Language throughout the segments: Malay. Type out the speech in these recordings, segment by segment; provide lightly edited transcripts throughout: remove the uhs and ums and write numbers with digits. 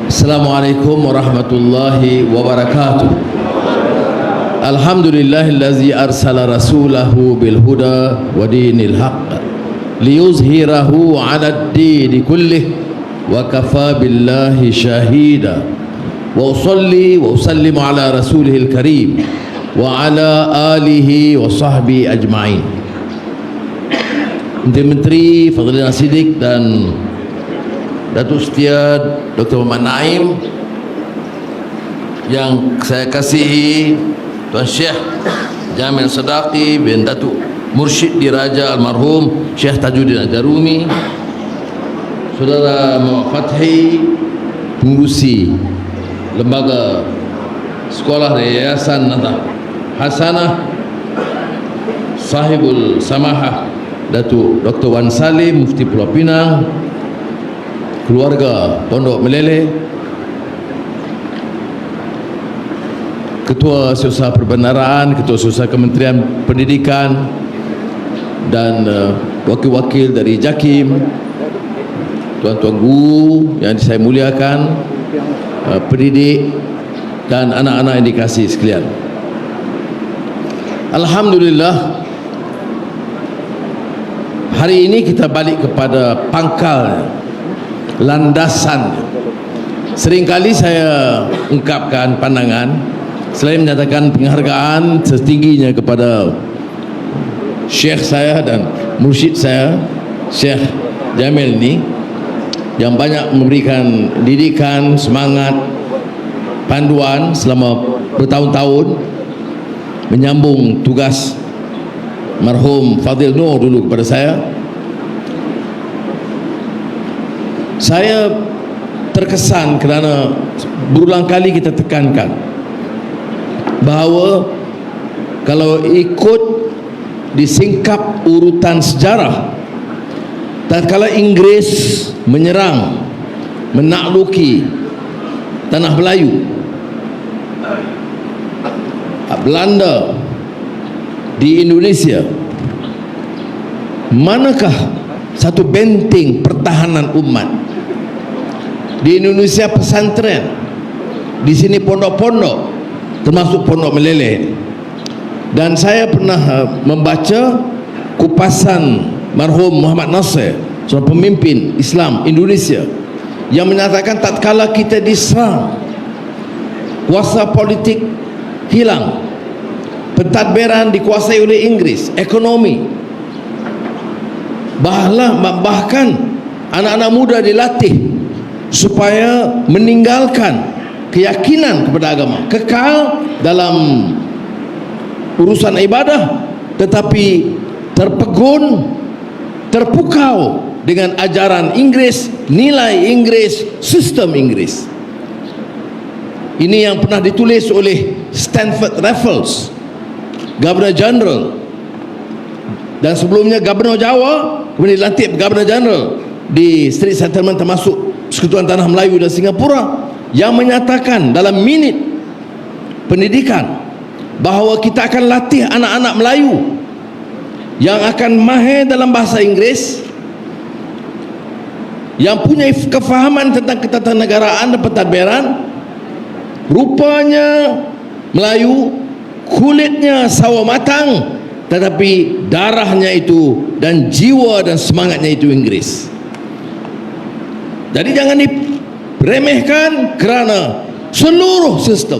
Assalamualaikum warahmatullahi wabarakatuh. Alhamdulillahillazi arsala rasulahu bil huda wa dinil haqq liyuzhirahu 'ala ad-din kullih wa kafa billahi shahida. Wa usalli wa usallimu ala rasulihil karim wa ala alihi wa sahbihi ajma'in. Menteri-menteri, Fadlina Siddiq dan Datuk Setia Dr. Muhammad Naim yang saya kasihi, Tuan Syekh Jamil Sadaqi bin Datuk Mursyid Diraja almarhum Syekh Tajuddin Al-Jarumi, Saudara Muhammad Fathi, pengurusi lembaga sekolah Yayasan Nadah Hasanah, Sahibul Samahah Datuk Dr. Wan Salim, Mufti Pulau Pinang, keluarga Pondok Meleleh, Ketua Setiausaha Perbendaharaan, Ketua Setiausaha Kementerian Pendidikan, dan wakil-wakil dari JAKIM, tuan-tuan guru yang saya muliakan, pendidik dan anak-anak yang dikasihi sekalian. Alhamdulillah, hari ini kita balik kepada pangkal, landasan. Seringkali saya ungkapkan pandangan, selain menyatakan penghargaan setingginya kepada Syekh saya dan mursyid saya, Syekh Jamil ni, yang banyak memberikan didikan, semangat, panduan selama bertahun-tahun menyambung tugas marhum Fadil Nur dulu kepada saya terkesan kerana berulang kali kita tekankan bahawa kalau ikut disingkap urutan sejarah, tatkala Inggeris menyerang, menakluki tanah Melayu, Belanda di Indonesia, manakah satu benteng pertahanan umat? Di Indonesia pesantren, di sini pondok-pondok, termasuk Pondok Meleleh. Dan saya pernah membaca kupasan marhum Muhammad Nasir, seorang pemimpin Islam Indonesia, yang menyatakan tatkala kita diserang, kuasa politik hilang, pentadbiran dikuasai oleh Inggris, ekonomi, bahkan anak-anak muda dilatih supaya meninggalkan keyakinan kepada agama, kekal dalam urusan ibadah, tetapi terpegun, terpukau dengan ajaran Inggris, nilai Inggris, sistem Inggris. Ini yang pernah ditulis oleh Stanford Raffles, Governor General, dan sebelumnya Governor Jawa, kemudian dilantik Governor General di Street Settlement, termasuk Persekutuan Tanah Melayu dan Singapura, yang menyatakan dalam minit pendidikan bahawa kita akan latih anak-anak Melayu yang akan mahir dalam bahasa Inggris, yang punya kefahaman tentang ketatanegaraan dan pentadbiran. Rupanya Melayu kulitnya sawo matang, tetapi darahnya itu dan jiwa dan semangatnya itu Inggris. Jadi jangan diremehkan, kerana seluruh sistem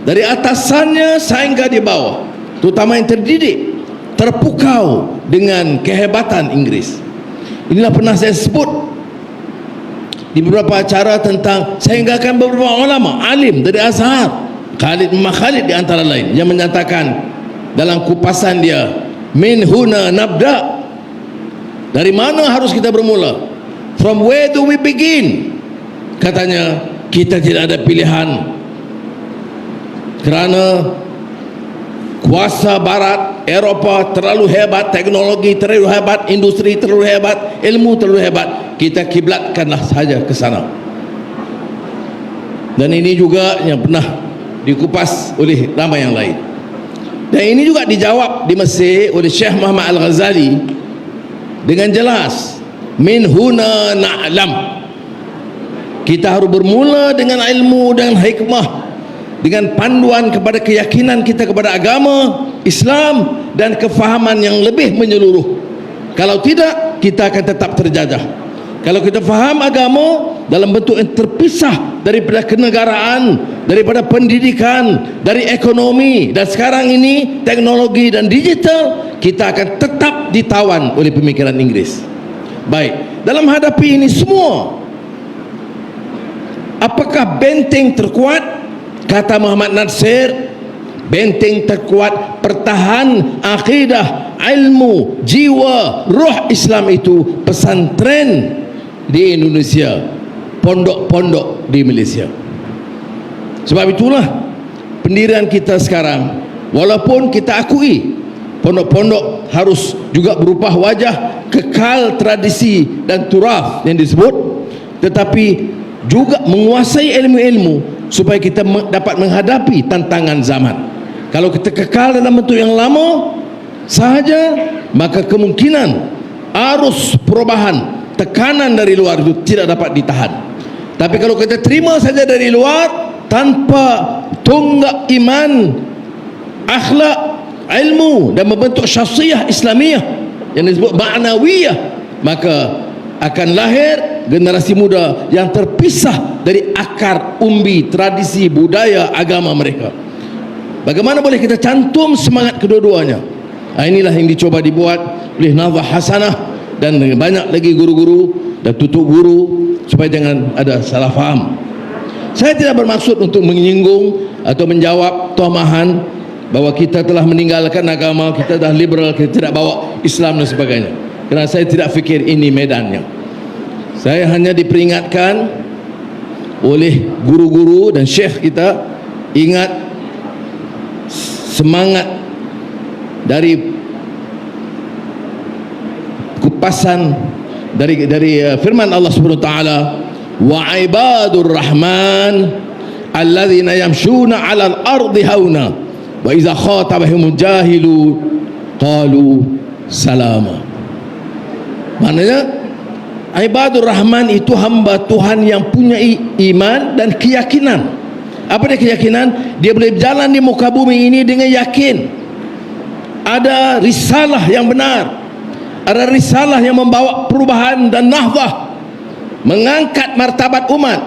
dari atasannya sehingga di bawah, terutama yang terdidik, terpukau dengan kehebatan Inggris. Inilah pernah saya sebut di beberapa acara tentang, saya hinggakan beberapa ulama alim dari Azhar, Khalid Khalid di antara lain, yang menyatakan dalam kupasan dia, min huna nabda, dari mana harus kita bermula, from where do we begin? Katanya kita tidak ada pilihan, kerana kuasa barat, Eropah terlalu hebat, teknologi terlalu hebat, industri terlalu hebat, ilmu terlalu hebat, kita kiblatkanlah saja ke sana. Dan ini juga yang pernah dikupas oleh ramai yang lain. Dan ini juga dijawab di Mesir oleh Syekh Muhammad Al-Ghazali dengan jelas, min huna na'lam, Kita harus bermula dengan ilmu dan hikmah, dengan panduan kepada keyakinan kita kepada agama Islam dan kefahaman yang lebih menyeluruh. Kalau tidak, kita akan tetap terjajah. Kalau kita faham agama dalam bentuk yang terpisah daripada kenegaraan, daripada pendidikan, dari ekonomi, dan sekarang ini teknologi dan digital, kita akan tetap ditawan oleh pemikiran Inggris. Baik, dalam hadapi ini semua, apakah benteng terkuat? Kata Muhammad Nasir, benteng terkuat pertahan akidah, ilmu, jiwa, roh Islam itu pesantren di Indonesia, pondok-pondok di Malaysia. Sebab itulah pendirian kita sekarang, walaupun kita akui pondok-pondok harus juga berubah wajah, kekal tradisi dan turaf yang disebut, tetapi juga menguasai ilmu-ilmu supaya kita dapat menghadapi tantangan zaman. Kalau kita kekal dalam bentuk yang lama sahaja, maka kemungkinan arus perubahan, tekanan dari luar itu tidak dapat ditahan. Tapi kalau kita terima saja dari luar tanpa tonggak iman, akhlak, ilmu dan membentuk syakhsiyah Islamiyah yang disebut ma'nawiyah, maka akan lahir generasi muda yang terpisah dari akar umbi tradisi budaya agama mereka. Bagaimana boleh kita cantum semangat kedua-duanya? Inilah yang dicoba dibuat oleh Nazah Hasanah dan banyak lagi guru-guru dan tutup guru, supaya jangan ada salah faham. Saya tidak bermaksud untuk menyinggung atau menjawab tomahan bahwa kita telah meninggalkan agama, kita dah liberal, kita tidak bawa Islam dan sebagainya, kerana saya tidak fikir ini medannya. Saya hanya diperingatkan oleh guru-guru dan syekh kita, ingat semangat dari kupasan dari firman Allah Subhanahu wa taala, wa ibadur rahman alladzina yamshuna 'alal ardi hauna wa idza khatabahumul jahilu qalu salama. Maknanya ibadur rahman itu hamba Tuhan yang punya iman dan keyakinan. Apa dia keyakinan? Dia boleh berjalan di muka bumi ini dengan yakin ada risalah yang benar, ada risalah yang membawa perubahan dan nahdah, mengangkat martabat umat,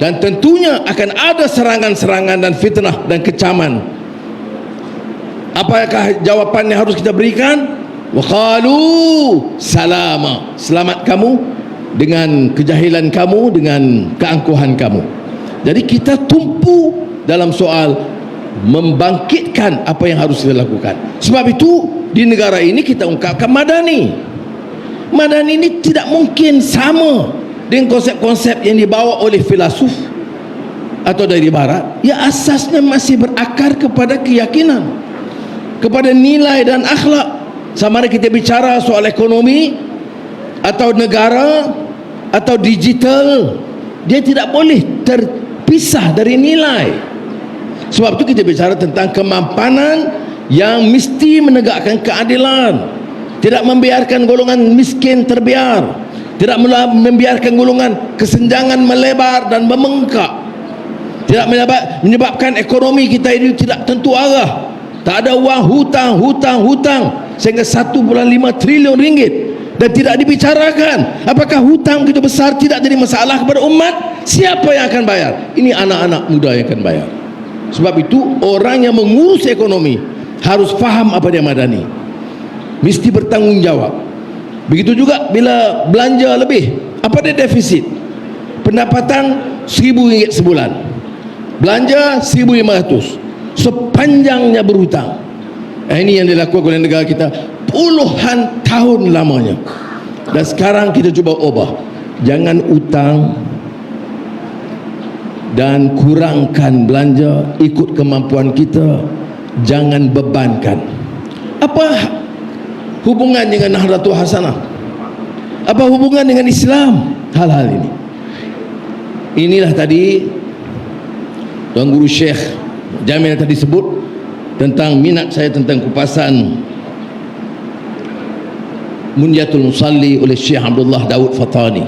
dan tentunya akan ada serangan-serangan dan fitnah dan kecaman. Apakah jawapan yang harus kita berikan? Wa qalu salama, selamat kamu dengan kejahilan kamu, dengan keangkuhan kamu. Jadi kita tumpu dalam soal membangkitkan apa yang harus kita lakukan. Sebab itu di negara ini kita ungkapkan Madani. Madani ini tidak mungkin sama dengan konsep-konsep yang dibawa oleh filsuf atau dari barat. Ya, asasnya masih berakar kepada keyakinan, kepada nilai dan akhlak. Sama ada kita bicara soal ekonomi atau negara atau digital, dia tidak boleh terpisah dari nilai. Sebab itu kita bicara tentang kemampanan yang mesti menegakkan keadilan, tidak membiarkan golongan miskin terbiar, tidak membiarkan golongan kesenjangan melebar dan membengkak, tidak menyebabkan ekonomi kita ini tidak tentu arah. Tak ada uang hutang sehingga 1,5 triliun ringgit dan tidak dibicarakan apakah hutang begitu besar tidak jadi masalah kepada umat. Siapa yang akan bayar? Ini anak-anak muda yang akan bayar. Sebab itu orang yang mengurus ekonomi harus faham apa dia Madani, mesti bertanggungjawab. Begitu juga bila belanja lebih, apa dia defisit? Pendapatan RM1,000 sebulan, belanja RM1,500, sepanjangnya berhutang. Ini yang dilakukan oleh negara kita puluhan tahun lamanya. Dan sekarang kita cuba ubah. Jangan utang dan kurangkan belanja ikut kemampuan kita. Jangan bebankan. Apa hubungan dengan Nahdlatul Hasanah? Apa hubungan dengan Islam? Hal-hal ini. Inilah tadi Tuan Guru Syekh Jamil tadi sebut tentang minat saya tentang kupasan Munyatul Musalli oleh Syekh Abdullah Daud Fatani.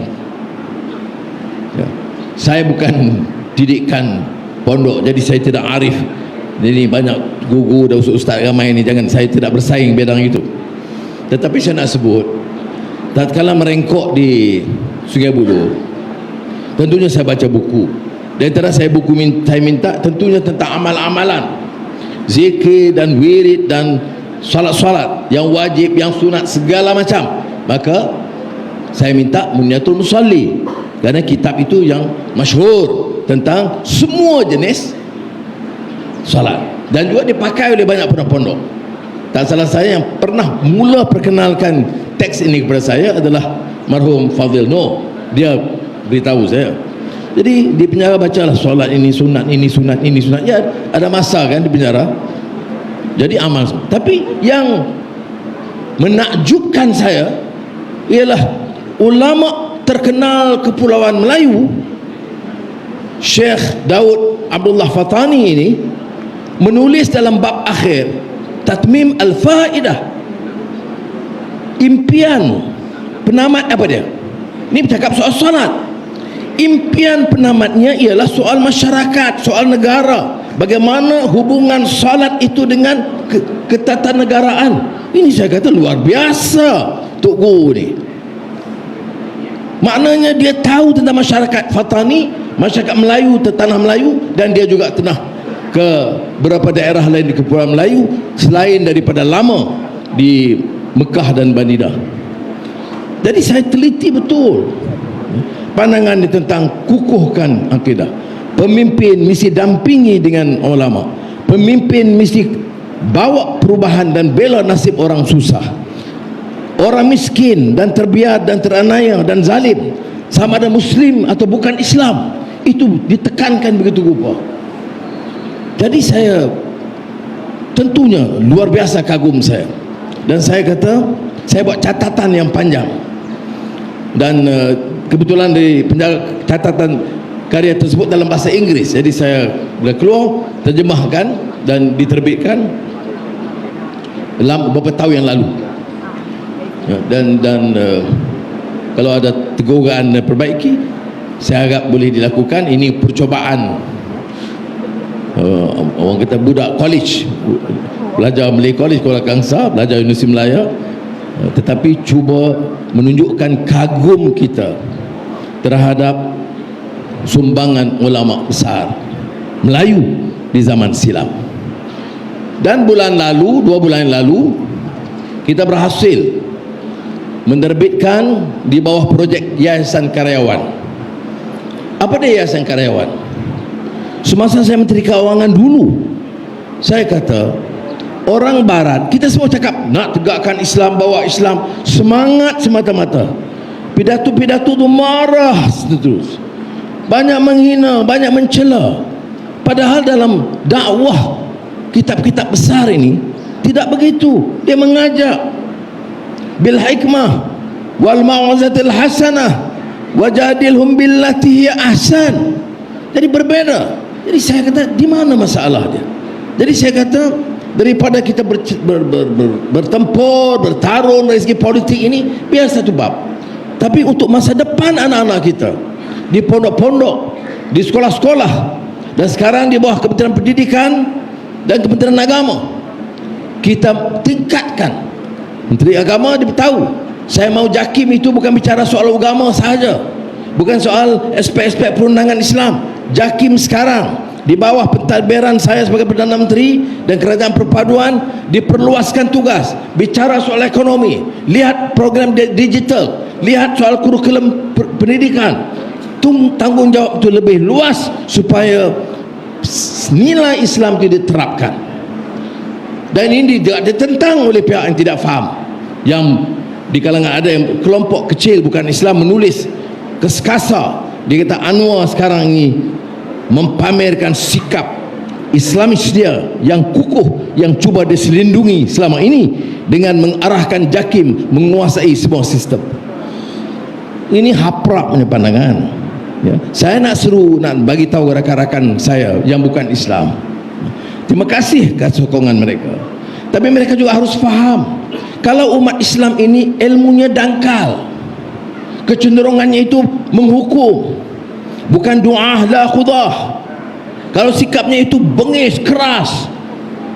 Saya bukan didikan pondok, jadi saya tidak arif. Jadi banyak guru dan ustaz ramai ni, jangan, saya tidak bersaing bidang itu. Tetapi saya nak sebut, tatkala merengkok di Sungai Buloh, tentunya saya baca buku. Di antara saya buku saya minta tentunya tentang amal-amalan, zikir dan wirid dan salat-salat yang wajib, yang sunat, segala macam. Maka saya minta Munyatul Musalli, kerana kitab itu yang masyhur tentang semua jenis salat, dan juga dipakai oleh banyak pondok-pondok. Tak salah saya yang pernah mula perkenalkan teks ini kepada saya adalah marhum Fadil Noh. Dia beritahu saya. Jadi di penjara bacalah solat ini sunat, ini sunat, ini sunat. Ya, ada masa kan di penjara. Jadi amal. Tapi yang menakjubkan saya ialah ulama terkenal Kepulauan Melayu, Syekh Daud Abdullah Fatani ini menulis dalam bab akhir Tatmim Al-Faidah, impian penamat apa dia? Ini bercakap soal salat. Impian penamatnya ialah soal masyarakat, soal negara. Bagaimana hubungan salat itu dengan ketatanegaraan. Ini saya kata luar biasa Tok Guru ni. Maknanya dia tahu tentang masyarakat Fatani, masyarakat Melayu, tanah Melayu, dan dia juga pernah ke beberapa daerah lain di Kepulauan Melayu selain daripada lama di Mekah dan Banidah. Jadi saya teliti betul pandangan dia tentang kukuhkan akidah. Pemimpin mesti dampingi dengan ulama. Pemimpin mesti bawa perubahan dan bela nasib orang susah, orang miskin dan terbiar dan teraniaya dan zalim, sama ada muslim atau bukan Islam. Itu ditekankan begitu rupa. Jadi saya tentunya luar biasa kagum saya. Dan saya kata, saya buat catatan yang panjang. Dan kebetulan di penjara catatan karya tersebut dalam bahasa Inggris. Jadi saya bila keluar, terjemahkan dan diterbitkan dalam beberapa tahun yang lalu. Dan kalau ada teguran dan perbaiki, saya harap boleh dilakukan. Ini percobaan. Orang kata budak college, belajar Malay College Kuala Kangsar, belajar Universiti Melaya, tetapi cuba menunjukkan kagum kita terhadap sumbangan ulama besar Melayu di zaman silam. Dan bulan lalu, 2 bulan lalu, kita berhasil menerbitkan di bawah projek Yayasan Karyawan. Apa dia Yayasan Karyawan? Semasa saya Menteri Keuangan dulu, saya kata orang barat, kita semua cakap nak tegakkan Islam, bawa Islam, semangat semata-mata. Pidato-pidato tu marah terus, banyak menghina, banyak mencela. Padahal dalam dakwah kitab-kitab besar ini tidak begitu. Dia mengajak bil hikmah wal mau'izatil hasanah wajadilhum billati hiya ahsan. Jadi berbeda. Jadi saya kata di mana masalah dia? Jadi saya kata daripada kita bertempur, bertarung dari segi politik ini, biar satu bab. Tapi untuk masa depan anak-anak kita di pondok-pondok, di sekolah-sekolah, dan sekarang di bawah Kementerian Pendidikan dan Kementerian Agama, kita tingkatkan. Menteri Agama dia tahu saya mau JAKIM itu bukan bicara soal agama sahaja, bukan soal aspek-aspek perundangan Islam. JAKIM sekarang di bawah pentadbiran saya sebagai Perdana Menteri dan Kerajaan Perpaduan diperluaskan tugas, bicara soal ekonomi, lihat program digital, lihat soal kurikulum pendidikan. Tanggungjawab itu lebih luas supaya nilai Islam itu diterapkan. Dan ini ditentang oleh pihak yang tidak faham, yang di kalangan ada yang kelompok kecil bukan Islam menulis keskasa. Dia kata Anwar sekarang ini mempamerkan sikap Islamis dia yang kukuh, yang cuba diselindungi selama ini dengan mengarahkan JAKIM menguasai semua sistem. Ini haprap punya pandangan. Ya. Saya nak seru, nak bagi tahu rakan-rakan saya yang bukan Islam, terima kasih atas sokongan mereka. Tapi mereka juga harus faham, kalau umat Islam ini ilmunya dangkal, kecenderungannya itu menghukum, bukan du'ah la khudah. Kalau sikapnya itu bengis, keras,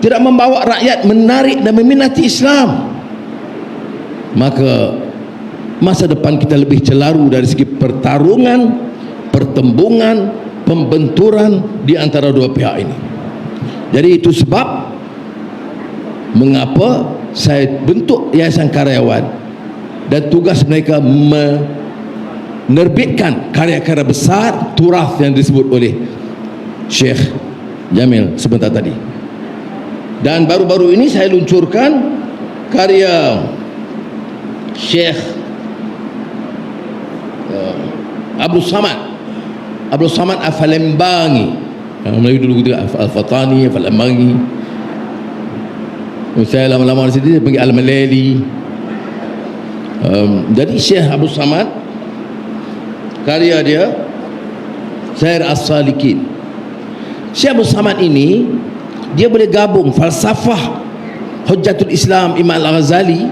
tidak membawa rakyat menarik dan meminati Islam, maka masa depan kita lebih celaru dari segi pertarungan, pertembungan, pembenturan di antara dua pihak ini. Jadi itu sebab mengapa saya bentuk Yayasan Karyawan, dan tugas mereka menerbitkan karya-karya besar turath yang disebut oleh Syekh Jamil sebentar tadi. Dan baru-baru ini saya luncurkan karya Syekh Abdul Samad Al-Falembangi, Melayu dulu kita Al-Fatani, Al-Falembangi. Saya lama-lama di sini pergi Al-Malali. Jadi Syekh Abdul Samad, karya dia Syair As-Salikin. Syekh Abdul Samad ini dia boleh gabung falsafah Hujjatul Islam Imam Al-Ghazali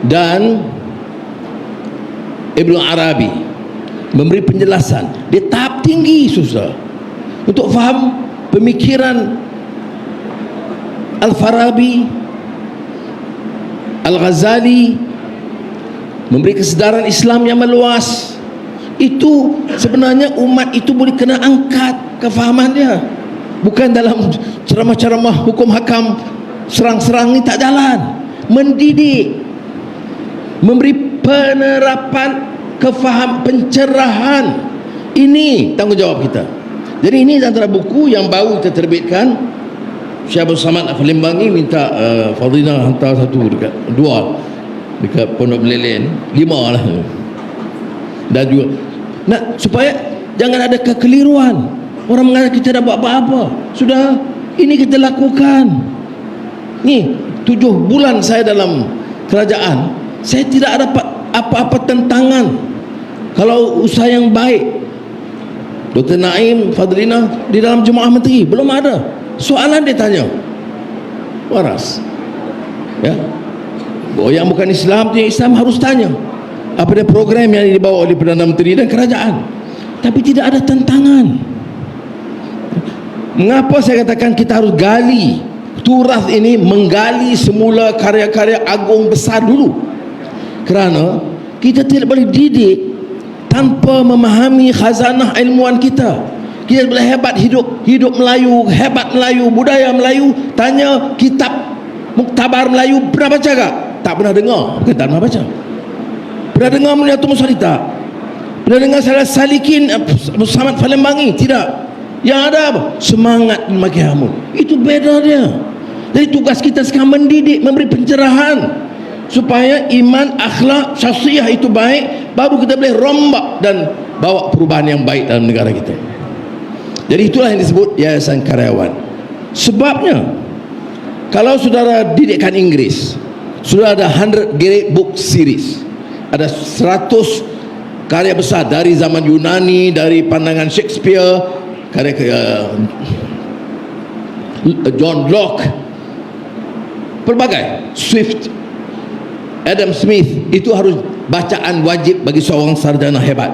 dan Ibn Arabi, memberi penjelasan di tahap tinggi susah untuk faham pemikiran Al-Farabi, Al-Ghazali, memberi kesedaran Islam yang meluas. Itu sebenarnya umat itu boleh kena angkat kefahaman dia, bukan dalam ceramah-ceramah hukum hakam serang-serang ni tak jalan. Mendidik, memberi penerapan kefaham, pencerahan, ini tanggungjawab kita. Jadi ini antara buku yang baru kita terbitkan. Syekh Abdul Samad Al-Falembangi minta Fadhila hantar satu dekat dua dekat Pondok Meleleh, 5 lah. Dan juga supaya jangan ada kekeliruan. Orang mengatakan kita dah buat apa-apa. Sudah, ini kita lakukan. Ni 7 bulan saya dalam kerajaan, saya tidak dapat apa-apa tentangan. Kalau usaha yang baik, Dr. Naim Fadlina di dalam Jemaah Menteri belum ada soalan dia tanya waras, ya, yang bukan Islam, yang Islam harus tanya apa dia program yang dibawa oleh Perdana Menteri dan kerajaan, tapi tidak ada tentangan. Mengapa saya katakan kita harus gali turath ini, menggali semula karya-karya agung besar dulu? Kerana kita tidak boleh didik tanpa memahami khazanah ilmuwan kita. Kita boleh hebat hidup Melayu, hebat Melayu, budaya Melayu, tanya kitab Muktabar Melayu, pernah baca tak? Tak pernah dengar. Bukan tak pernah baca. Pernah dengar Mulyatu Musalita? Pernah dengar Salah Salikin Samad Falembangi? Tidak. Yang ada apa? Semangat memakai hamun. Itu beda dia. Jadi tugas kita sekarang mendidik, memberi pencerahan supaya iman, akhlak, syakhsiyah itu baik, baru kita boleh rombak dan bawa perubahan yang baik dalam negara kita. Jadi itulah yang disebut Yayasan Karyawan. Sebabnya, kalau saudara didikkan Inggris, sudah ada 100 great book series, ada 100 karya besar dari zaman Yunani, dari pandangan Shakespeare, karya John Locke, pelbagai, Swift, Adam Smith. Itu harus bacaan wajib bagi seorang sarjana hebat.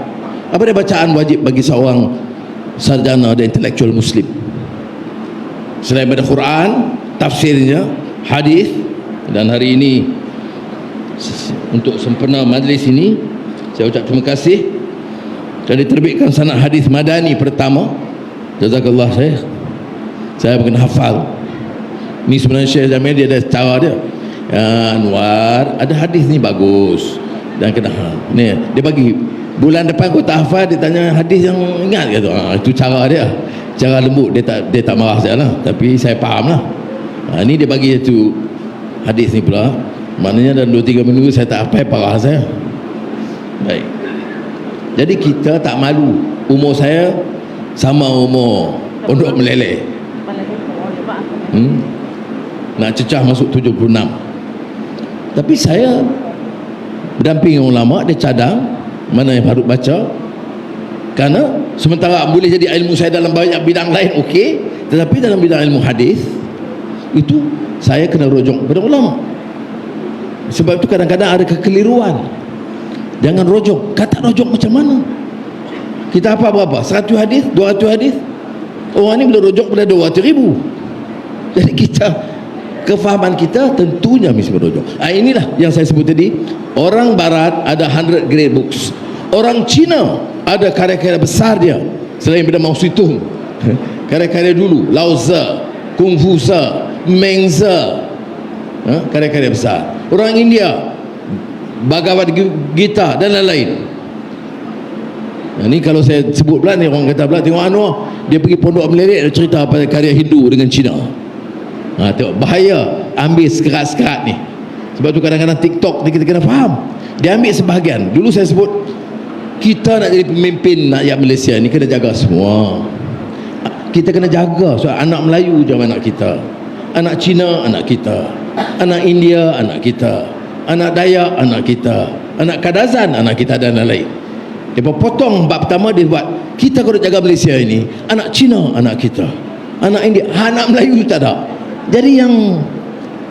Apa dia bacaan wajib bagi seorang sarjana dan intelektual Muslim? Selain pada Quran, tafsirnya, hadis, dan hari ini untuk sempena majlis ini saya ucap terima kasih dan diterbitkan sanad hadis Madani pertama. Jazakallah Syekh. Saya mungkin hafal. Ni sebenarnya Syekh Jamil dia ada cara dia. Ya, Anwar, ada hadis ni bagus dan kena ni dia bagi bulan depan kau tak hafal, dia tanya hadis yang ingat kata. Itu cara dia, cara lembut. Dia tak marah saya lah, tapi saya faham lah. Ni dia bagi itu hadis ni pula, maknanya dalam 2-3 minggu saya tak hafal, parah saya. Baik, jadi kita tak malu. Umur saya sama umur Pondok Meleleh, nak cecah masuk 76. Tapi saya berdamping ulama, dia cadang mana yang harus baca. Kerana sementara boleh jadi ilmu saya dalam banyak bidang lain, okey, tetapi dalam bidang ilmu hadis itu saya kena rujuk kepada ulama. Sebab itu kadang-kadang ada kekeliruan. Jangan rujuk. Kata rujuk macam mana? Kita hafal berapa? 100 hadis, 200 hadis. Orang ni boleh rujuk pada 200,000. Jadi kita, kefahaman kita tentunya mesti merujuk. Inilah yang saya sebut tadi. Orang barat ada 100 great books. Orang Cina ada karya-karya besar dia selain daripada Mao Zedong. Karya-karya dulu, Lao Tzu, Kung Fu Tzu, Meng Tzu, karya-karya besar. Orang India Bhagavad Gita dan lain-lain. Ini kalau saya sebut pula ni, orang kata pula tengok Anwar, dia pergi pondok melirik, dia cerita pasal karya Hindu dengan Cina. Tengok bahaya ambil sekerat-sekerat ni. Sebab tu kadang-kadang TikTok ni kita kena faham. Dia ambil sebahagian. Dulu saya sebut, kita nak jadi pemimpin rakyat Malaysia ni kena jaga semua. Kita kena jaga soal anak Melayu macam anak kita, anak Cina anak kita, anak India anak kita, anak Dayak anak kita, anak Kadazan anak kita dan lain-lain. Dia potong bab pertama, dia buat kita kalau jaga Malaysia ini, anak Cina anak kita, anak India, anak Melayu tak ada. Jadi yang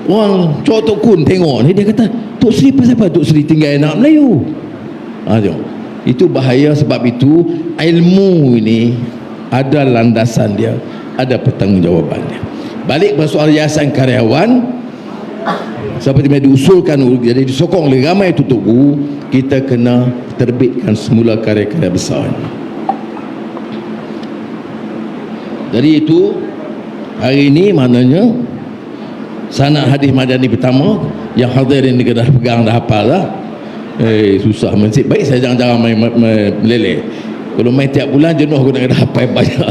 orang Chok Tok Kun tengok ni, dia kata Tok Sri pasal apa Tok Sri tinggal anak Melayu? Tengok, itu bahaya. Sebab itu ilmu ini ada landasan dia, ada pertanggungjawabannya. Balik pada soal yayasan karyawan, seperti yang diusulkan, jadi disokong oleh ramai tutup guru, kita kena terbitkan semula karya-karya besar. Jadi itu hari ini maknanya sanad hadis madani pertama yang hadirin ni dah pegang, dah hafal lah. Susah mensip. Baik saya jangan main meleleh. Kalau main tiap bulan jenuh aku nak hafal banyak.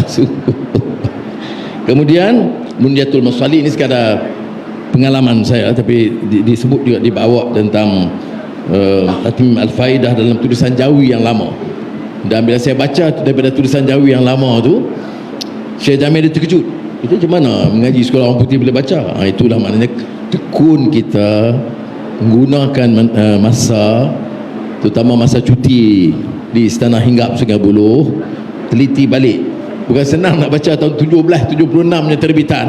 Kemudian Mundiatul Masalih ini sekadar pengalaman saya, tapi disebut juga dibawa tentang Tatim Al-Faidah dalam tulisan Jawi yang lama. Dan bila saya baca daripada tulisan Jawi yang lama tu, Syekh Jamil dia terkejut. Itu macam mana mengaji sekolah orang putih boleh baca? Itulah maknanya tekun kita menggunakan masa, terutama masa cuti di Istana Hinggap Sungai Buloh, teliti balik. Bukan senang nak baca tahun 1776 nya terbitan.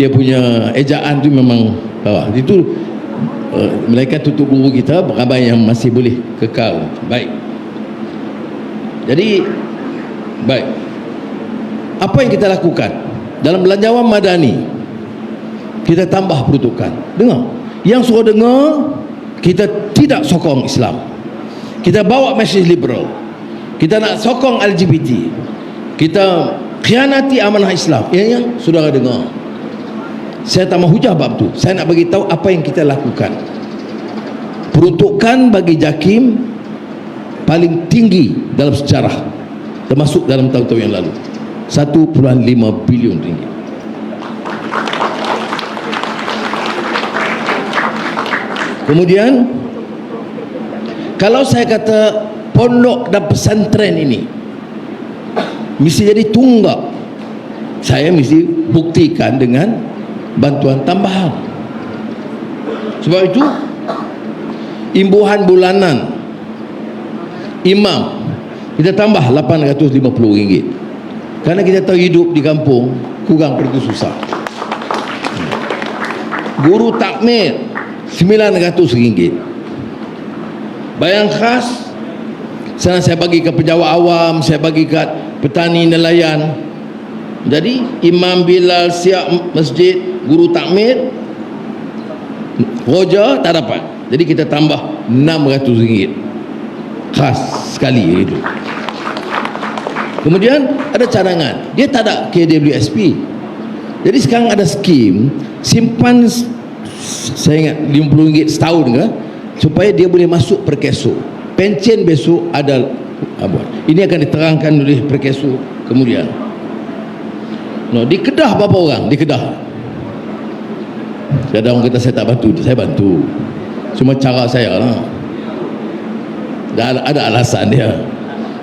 Dia punya ejaan tu memang bawah. Itu mereka tutup guru kita ramai yang masih boleh kekal. Baik. Jadi baik. Apa yang kita lakukan dalam belanjawan madani? Kita tambah peruntukan. Dengar. Yang suruh dengar, kita tidak sokong Islam. Kita bawa mesej liberal. Kita nak sokong LGBT. Kita khianati amanah Islam. Ya, saudara dengar. Saya tak mahu hujah bab tu. Saya nak bagi tahu apa yang kita lakukan. Peruntukan bagi JAKIM paling tinggi dalam sejarah, termasuk dalam tahun-tahun yang lalu, 1.5 bilion ringgit. Kemudian kalau saya kata pondok dan pesantren ini mesti jadi tunggak, saya mesti buktikan dengan bantuan tambahan. Sebab itu imbuhan bulanan imam kita tambah RM850, kerana kita tahu hidup di kampung kurang begitu susah. Guru takmir RM900. Bayang khas sana saya bagi ke pejabat awam, saya bagi ke petani nelayan. Jadi imam Bilal siap masjid, guru takmir roja tak dapat. Jadi kita tambah RM600. Khas sekali itu. Kemudian ada cadangan, dia tak ada KWSP. Jadi sekarang ada skim simpan, saya ingat RM50 setahun ke, supaya dia boleh masuk perkeso. Pencen besok ada buat. Ini akan diterangkan oleh perkeso kemudian. Di Kedah berapa orang? Di Kedah ada orang kata saya tak bantu. Saya bantu, cuma cara saya lah. Ada alasan dia.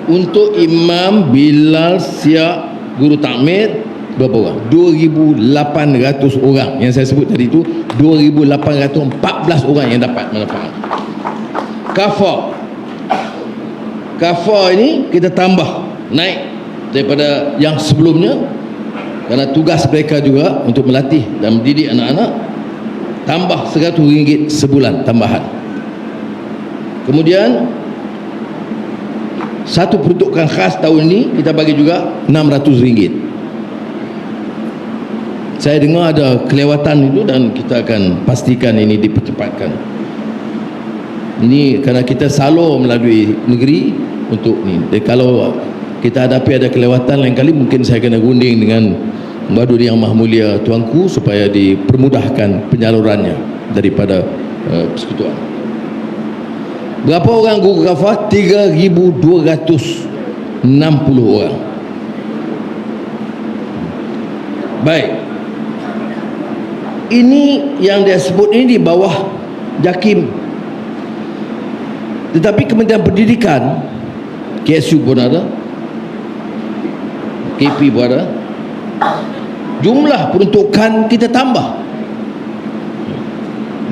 Untuk imam Bilal siap guru takmir berapa orang? 2,800 orang. Yang saya sebut tadi itu 2,814 orang yang dapat manfaat. Kafar ini kita tambah naik daripada yang sebelumnya, kerana tugas mereka juga untuk melatih dan mendidik anak-anak. Tambah RM100 sebulan tambahan. Kemudian Satu peruntukan khas tahun ini kita bagi juga RM600. Saya dengar ada kelewatan itu dan kita akan pastikan ini dipercepatkan. Ini kerana kita salur melalui negeri untuk ni. Dan kalau kita hadapi ada kelewatan lain kali, mungkin saya kena gunding dengan Badul Yang Maha Mulia Tuanku supaya dipermudahkan penyalurannya daripada persekutuan. Berapa orang guru kafah? 3,260 orang. Baik. Ini yang dia sebut ini di bawah JAKIM. Tetapi Kementerian Pendidikan, KSU pun ada, KP pun ada, jumlah peruntukan kita tambah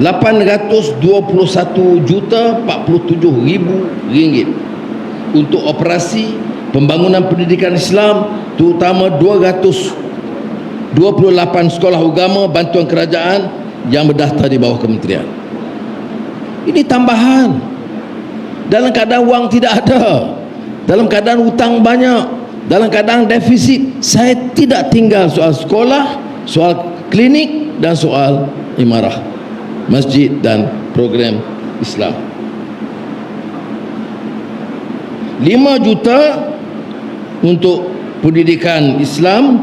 821,47,000 ringgit untuk operasi pembangunan pendidikan Islam, terutama 228 sekolah agama bantuan kerajaan yang berdaftar di bawah kementerian. Ini tambahan dalam keadaan wang tidak ada, dalam keadaan hutang banyak, dalam keadaan defisit. Saya tidak tinggal soal sekolah, soal klinik dan soal imarah masjid dan program Islam. 5 juta untuk pendidikan Islam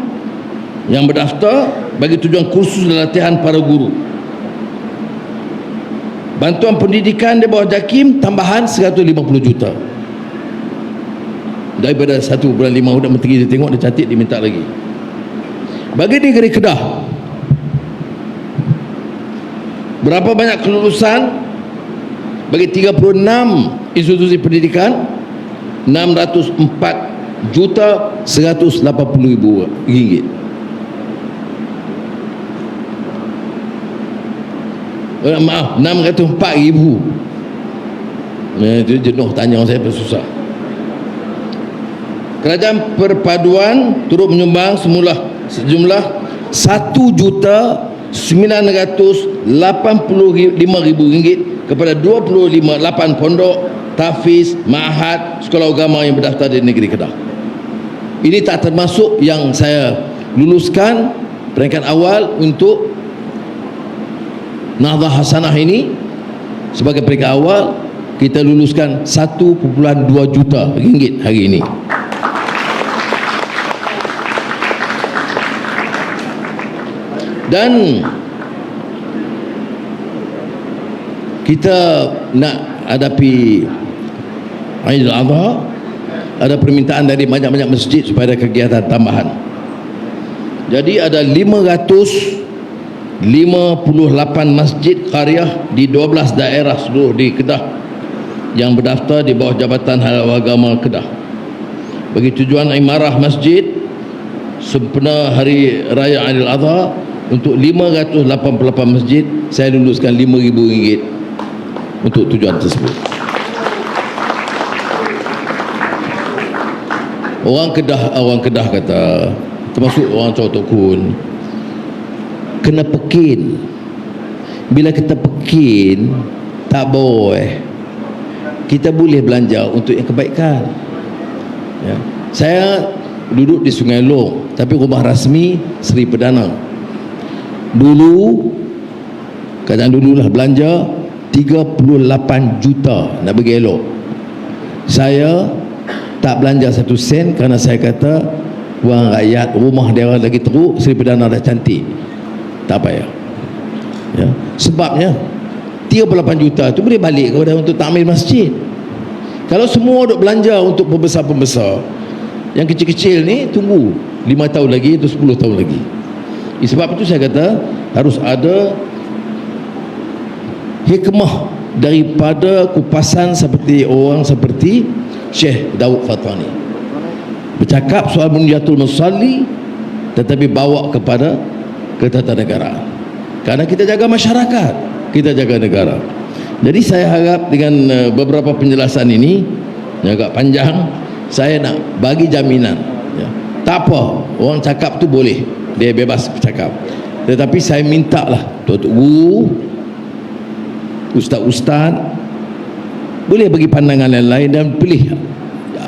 yang berdaftar bagi tujuan kursus dan latihan para guru. Bantuan pendidikan di bawah JAKIM tambahan 150 juta. Daripada 1.5 budak menteri dia tengok, dia cantik, dia minta lagi. Bagi negeri Kedah, berapa banyak kelulusan? Bagi 36 institusi pendidikan, 604,180,000 ringgit. Maaf, 604,000. Itu jenuh tanya saya, susah. Kerajaan Perpaduan turut menyumbang semula sejumlah 1,985,000 ringgit kepada 28 pondok, tahfiz, ma'had, sekolah agama yang berdaftar di negeri Kedah. Ini tak termasuk yang saya luluskan peringkat awal untuk Nahdah Hasanah ini. Sebagai peringkat awal, kita luluskan 1.2 juta ringgit hari ini. Dan kita nak hadapi Aidil Adha, ada permintaan dari banyak-banyak masjid supaya ada kegiatan tambahan. Jadi ada 558 masjid qaryah di 12 daerah seluruh di Kedah yang berdaftar di bawah Jabatan Hal Agama Kedah. Bagi tujuan imarah masjid sempena Hari Raya Aidil Adha, untuk 588 masjid saya luluskan RM5,000 untuk tujuan tersebut. Orang Kedah kata, termasuk orang Cotokun, kena pekin. Bila kita pekin, tak boleh. Kita boleh belanja untuk yang kebaikan. Ya. Saya duduk di Sungai Long, tapi rumah rasmi Seri Perdana. Dulu, kadang dululah belanja 38 juta nak bagi elok. Saya tak belanja 1 sen kerana saya kata wang rakyat, rumah dia lagi teruk, Seri Perdana dah cantik, tak payah. Ya. Sebabnya 38 juta tu boleh balik kepada untuk takmir masjid. Kalau semua duk belanja untuk pembesar-pembesar, yang kecil-kecil ni tunggu 5 tahun lagi atau 10 tahun lagi. Sebab itu saya kata harus ada hikmah daripada kupasan seperti orang seperti Syekh Daud Fatwani. Bercakap soal Munyatul Musalli tetapi bawa kepada ketatanegaraan. Karena kita jaga masyarakat, kita jaga negara. Jadi saya harap dengan beberapa penjelasan ini yang agak panjang, saya nak bagi jaminan, ya. Tak apa, orang cakap tu boleh, dia bebas bercakap. Tetapi saya minta lah Tok Guru, ustaz-ustaz boleh bagi pandangan yang lain dan pilih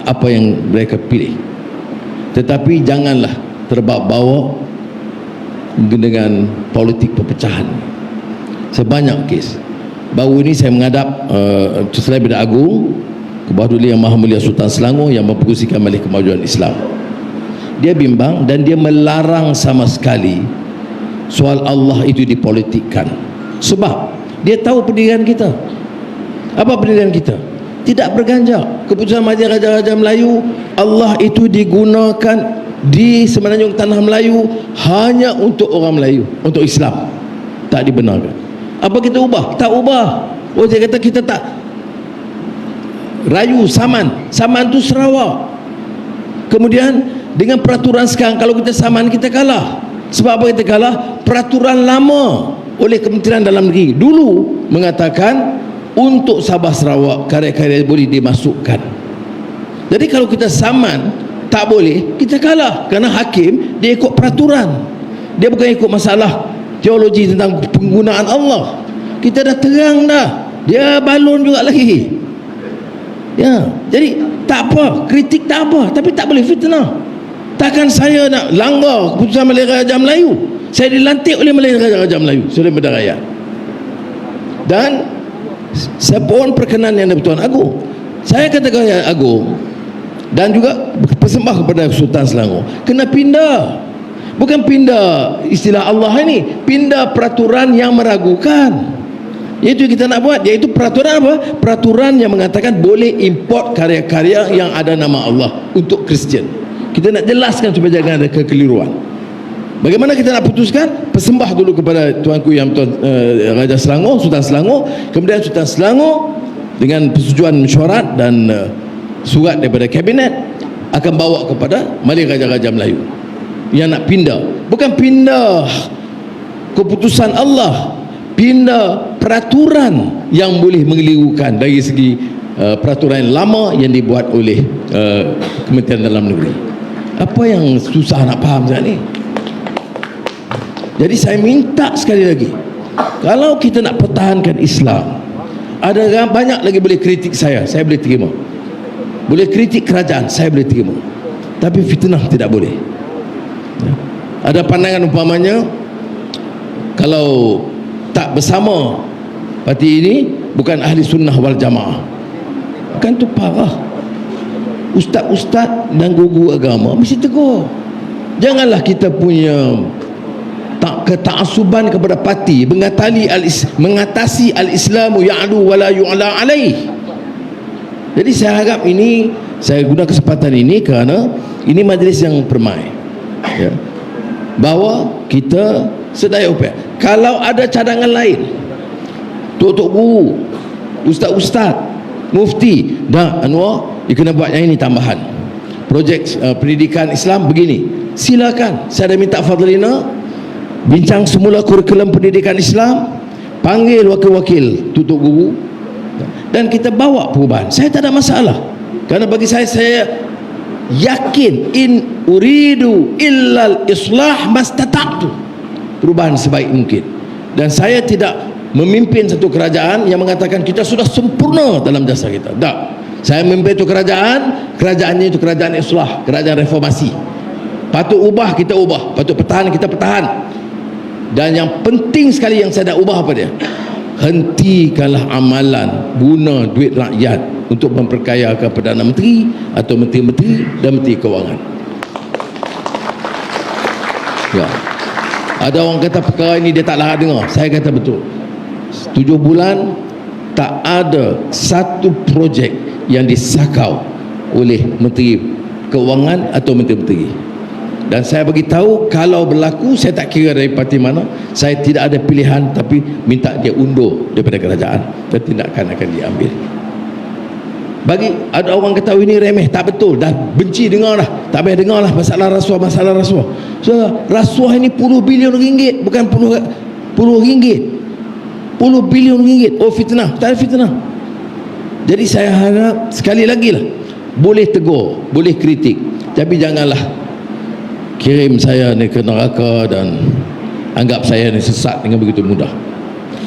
apa yang mereka pilih. Tetapi janganlah terbawa-bawa dengan politik perpecahan. Sebanyak kes. Baru ini saya menghadap Selain Bidang Agung Kebawah Duli Yang Maha Mulia Sultan Selangor yang mempengerusikan Majlis Kemajuan Islam. Dia bimbang dan dia melarang sama sekali soal Allah itu dipolitikkan. Sebab dia tahu pendirian kita. Apa pendirian kita? Tidak berganjak. Keputusan Majlis Raja-Raja Melayu, Allah itu digunakan di Semenanjung Tanah Melayu hanya untuk orang Melayu, untuk Islam. Tak dibenarkan. Apa kita ubah? Tak ubah. Oh, dia kata kita tak rayu saman. Saman tu Sarawak. Kemudian dengan peraturan sekarang, kalau kita saman, kita kalah. Sebab apa kita kalah? Peraturan lama oleh Kementerian Dalam Negeri dulu mengatakan untuk Sabah Sarawak karya-karya boleh dimasukkan. Jadi kalau kita saman tak boleh, kita kalah. Kerana hakim dia ikut peraturan, dia bukan ikut masalah teologi tentang penggunaan Allah. Kita dah terang dah, dia balon juga lagi. Ya, jadi tak apa, kritik tak apa, tapi tak boleh fitnah. Takkan saya nak langgar keputusan Majlis Raja Melayu. Saya dilantik oleh Majlis Raja Melayu, Sdn Bdn Rakyat. Dan saya pohon perkenan Yang di-Pertuan Agong. Saya katakan Yang Agong dan juga persembah kepada Sultan Selangor, kena pindah. Bukan pindah istilah Allah ini, pindah peraturan yang meragukan. Itu kita nak buat, iaitu peraturan apa? Peraturan yang mengatakan boleh import karya-karya yang ada nama Allah untuk Kristian. Kita nak jelaskan supaya jangan ada kekeliruan. Bagaimana kita nak putuskan? Persembah dulu kepada Tuanku Yang Raja Selangor, Sultan Selangor. Kemudian Sultan Selangor dengan persetujuan mesyuarat dan surat daripada kabinet akan bawa kepada Majlis Raja-Raja Melayu yang nak pindah. Bukan pindah keputusan Allah, pindah peraturan yang boleh mengelirukan dari segi peraturan lama yang dibuat oleh Kementerian Dalam Negeri. Apa yang susah nak faham sekarang ni? Jadi saya minta sekali lagi, kalau kita nak pertahankan Islam, ada banyak lagi boleh kritik saya boleh terima. Boleh kritik kerajaan, saya boleh terima. Tapi fitnah tidak boleh. Ada pandangan umpamanya, kalau tak bersama parti ini bukan ahli sunnah wal jamaah, kan tu parah. Ustaz-ustaz dan guru agama mesti tegur. Janganlah kita punya keta'asuban kepada parti mengatasi al-islamu ya'lu wa la yu'la alaih. Jadi saya harap ini, saya guna kesempatan ini kerana ini majlis yang permai, ya, bahawa kita sedaya upaya. Kalau ada cadangan lain, tok-tok guru, ustaz-ustaz, mufti, dah Anwar, dia kena buat yang ini tambahan. Projek pendidikan Islam begini, silakan. Saya dah minta Fadlina bincang semula kurikulum pendidikan Islam, panggil wakil-wakil tok-tok guru, dan kita bawa perubahan. Saya tak ada masalah, kerana bagi saya yakin in uridu illal islah mastata'tu, perubahan sebaik mungkin. Dan saya tidak memimpin satu kerajaan yang mengatakan kita sudah sempurna dalam jasa kita. Tak. Saya memimpin itu kerajaannya itu kerajaan islah, kerajaan reformasi. Patut ubah, kita ubah. Patut pertahan, kita pertahan. Dan yang penting sekali yang saya nak ubah apa dia? Hentikanlah amalan guna duit rakyat untuk memperkayakan Perdana Menteri atau menteri-menteri dan menteri kewangan. Ya. Ada orang kata perkara ini dia tak larat dengar. Saya kata betul. 7 bulan tak ada satu projek yang disakau oleh menteri kewangan atau menteri-menteri. Dan saya bagi tahu, kalau berlaku, saya tak kira dari parti mana, saya tidak ada pilihan, tapi minta dia undur daripada kerajaan dan tindakan akan diambil. Bagi ada orang kata ini remeh, tak betul, dah benci dengar dah, tak payah dengar lah masalah rasuah. So, rasuah ini puluh bilion ringgit, bukan puluh ringgit, puluh bilion ringgit. Oh, fitnah, tak ada fitnah. Jadi saya harap sekali lagi lah, boleh tegur, boleh kritik, tapi janganlah kirim saya ni ke neraka dan anggap saya ni sesat dengan begitu mudah.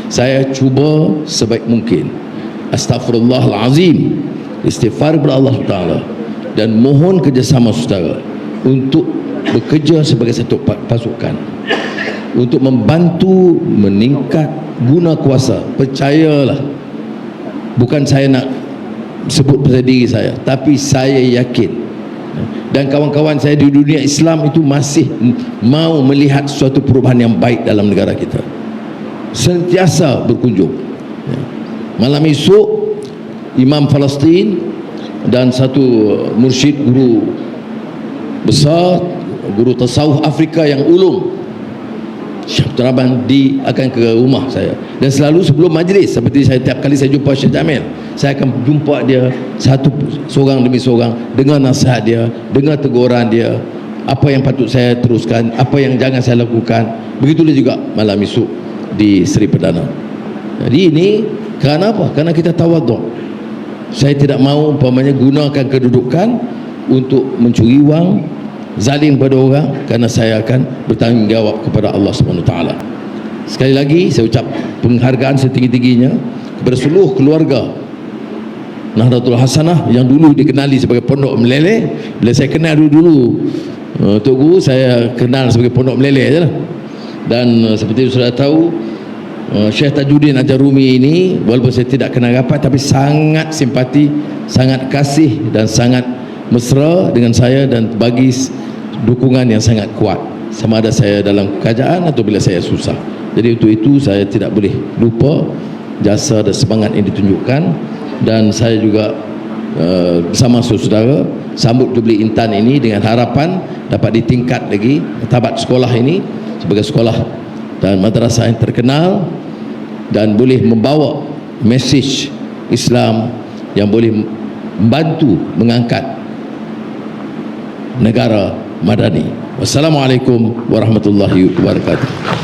Saya cuba sebaik mungkin, astaghfirullahalazim, istighfar kepada Allah Taala, dan mohon kerjasama saudara untuk bekerja sebagai satu pasukan untuk membantu meningkat guna kuasa. Percayalah, bukan saya nak sebut pasal diri saya, tapi saya yakin dan kawan-kawan saya di dunia Islam itu masih mau melihat suatu perubahan yang baik dalam negara kita, sentiasa berkunjung. Malam esok Imam Palestin dan satu mursyid guru besar, guru tasawuf Afrika yang ulung, Syekh Abdul Rahman akan ke rumah saya, dan selalu sebelum majlis, seperti saya tiap kali saya jumpa Syekh Jamil, saya akan jumpa dia seorang demi seorang, dengar nasihat dia, dengar teguran dia, apa yang patut saya teruskan, apa yang jangan saya lakukan. Begitulah juga malam esok di Seri Perdana. Jadi ini kerana apa? Kerana kita tawaduk. Saya tidak mahu umpamanya gunakan kedudukan untuk mencuri wang, zalim pada orang, kerana saya akan bertanggungjawab kepada Allah SWT. Sekali lagi saya ucap penghargaan setinggi-tingginya kepada seluruh keluarga Nahdlatul Hasanah yang dulu dikenali sebagai Pondok Meleleh. Bila saya kenal dulu Tok Guru, saya kenal sebagai Pondok Meleleh je lah. Dan seperti sudah tahu, Syekh Tajuddin Ajarumi ini, walaupun saya tidak kenal rapat, tapi sangat simpati, sangat kasih dan sangat mesra dengan saya dan bagi dukungan yang sangat kuat, sama ada saya dalam kerajaan atau bila saya susah. Jadi untuk itu saya tidak boleh lupa jasa dan semangat yang ditunjukkan. Dan saya juga bersama saudara sambut Jubli Intan ini dengan harapan dapat ditingkat lagi tabat sekolah ini sebagai sekolah dan madrasah yang terkenal dan boleh membawa mesej Islam yang boleh membantu mengangkat negara madani. Wassalamualaikum warahmatullahi wabarakatuh.